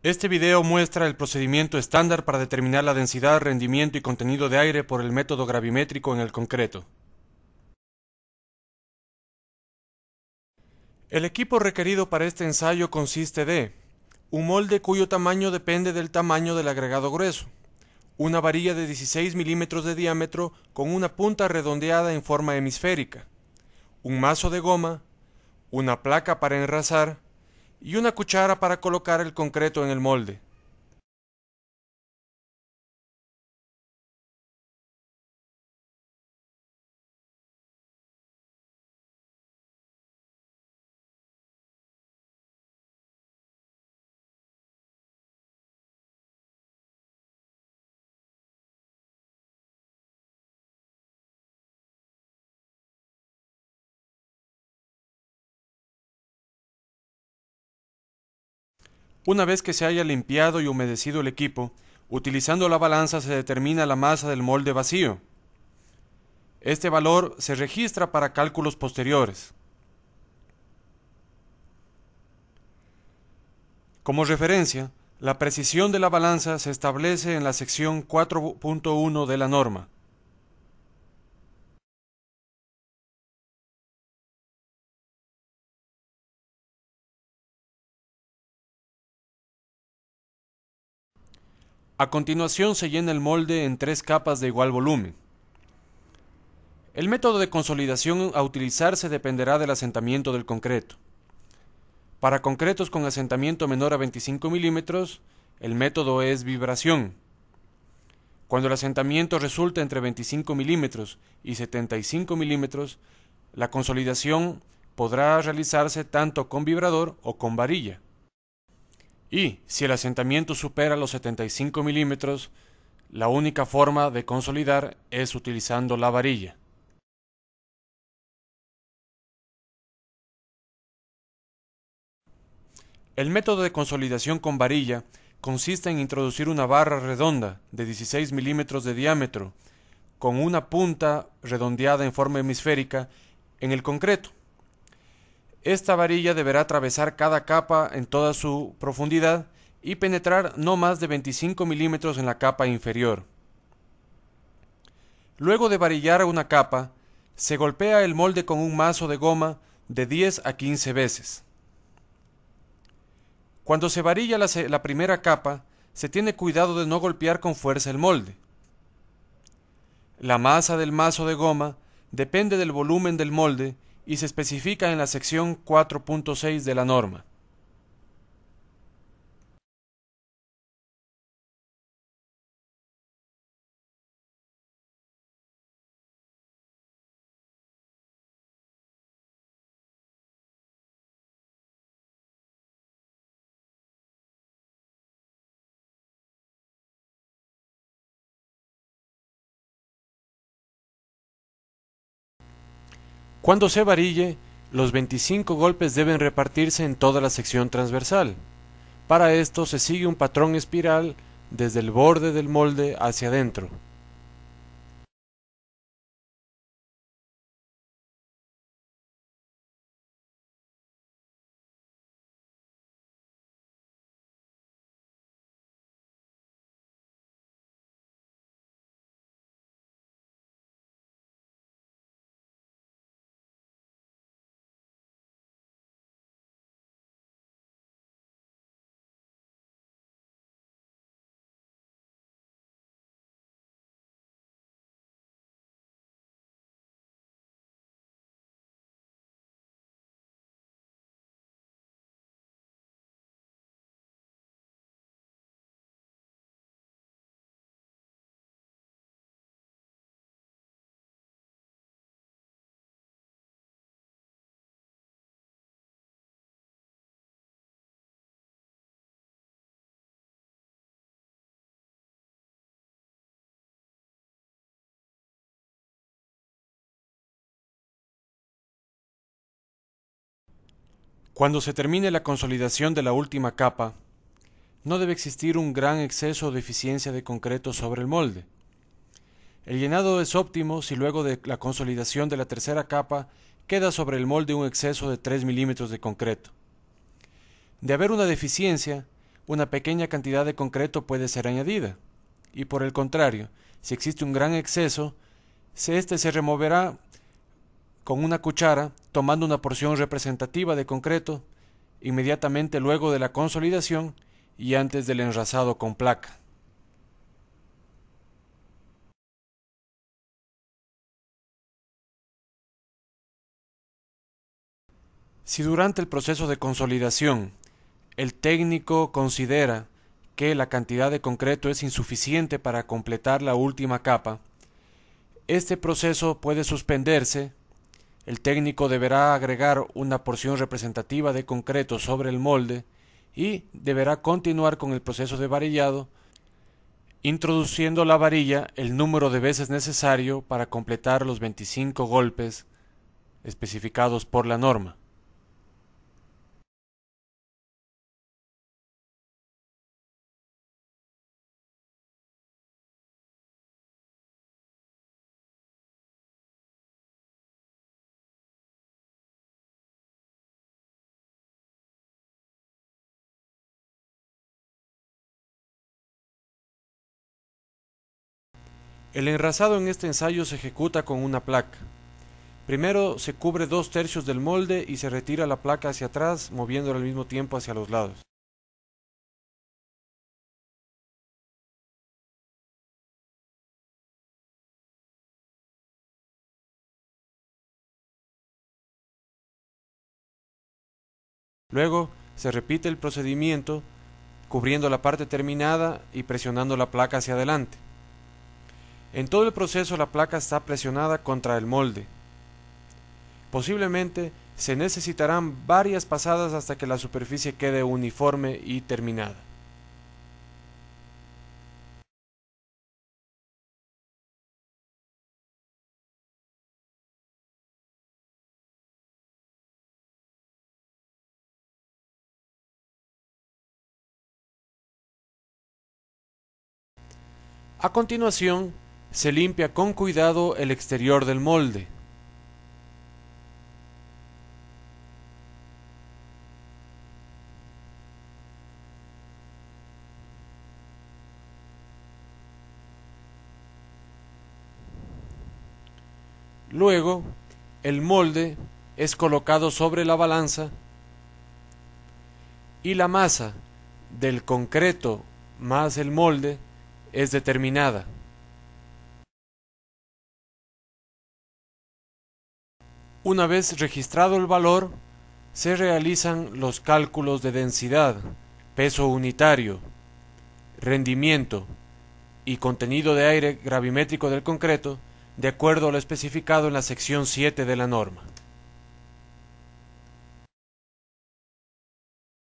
Este video muestra el procedimiento estándar para determinar la densidad, rendimiento y contenido de aire por el método gravimétrico en el concreto. El equipo requerido para este ensayo consiste de un molde cuyo tamaño depende del tamaño del agregado grueso, una varilla de 16 milímetros de diámetro con una punta redondeada en forma hemisférica, un mazo de goma, una placa para enrasar y una cuchara para colocar el concreto en el molde. Una vez que se haya limpiado y humedecido el equipo, utilizando la balanza se determina la masa del molde vacío. Este valor se registra para cálculos posteriores. Como referencia, la precisión de la balanza se establece en la sección 4.1 de la norma. A continuación se llena el molde en 3 capas de igual volumen. El método de consolidación a utilizarse dependerá del asentamiento del concreto. Para concretos con asentamiento menor a 25 milímetros, el método es vibración. Cuando el asentamiento resulta entre 25 milímetros y 75 milímetros, la consolidación podrá realizarse tanto con vibrador o con varilla. Y si el asentamiento supera los 75 milímetros, la única forma de consolidar es utilizando la varilla. El método de consolidación con varilla consiste en introducir una barra redonda de 16 milímetros de diámetro con una punta redondeada en forma hemisférica en el concreto. Esta varilla deberá atravesar cada capa en toda su profundidad y penetrar no más de 25 milímetros en la capa inferior. Luego de varillar una capa, se golpea el molde con un mazo de goma de 10 a 15 veces. Cuando se varilla la primera capa, se tiene cuidado de no golpear con fuerza el molde. La masa del mazo de goma depende del volumen del molde y se especifica en la sección 4.6 de la norma. Cuando se varille, los 25 golpes deben repartirse en toda la sección transversal. Para esto se sigue un patrón espiral desde el borde del molde hacia adentro. Cuando se termine la consolidación de la última capa, no debe existir un gran exceso o deficiencia de concreto sobre el molde. El llenado es óptimo si luego de la consolidación de la tercera capa queda sobre el molde un exceso de 3 milímetros de concreto. De haber una deficiencia, una pequeña cantidad de concreto puede ser añadida, y por el contrario, si existe un gran exceso, este se removerá con una cuchara, tomando una porción representativa de concreto, inmediatamente luego de la consolidación y antes del enrasado con placa. Si durante el proceso de consolidación el técnico considera que la cantidad de concreto es insuficiente para completar la última capa, este proceso puede suspenderse. El técnico deberá agregar una porción representativa de concreto sobre el molde y deberá continuar con el proceso de varillado, introduciendo la varilla el número de veces necesario para completar los 25 golpes especificados por la norma. El enrasado en este ensayo se ejecuta con una placa. Primero se cubre 2/3 del molde y se retira la placa hacia atrás, moviéndola al mismo tiempo hacia los lados. Luego se repite el procedimiento, cubriendo la parte terminada y presionando la placa hacia adelante. En todo el proceso la placa está presionada contra el molde. Posiblemente se necesitarán varias pasadas hasta que la superficie quede uniforme y terminada. A continuación, se limpia con cuidado el exterior del molde. Luego, el molde es colocado sobre la balanza y la masa del concreto más el molde es determinada. Una vez registrado el valor, se realizan los cálculos de densidad, peso unitario, rendimiento y contenido de aire gravimétrico del concreto, de acuerdo a lo especificado en la sección 7 de la norma.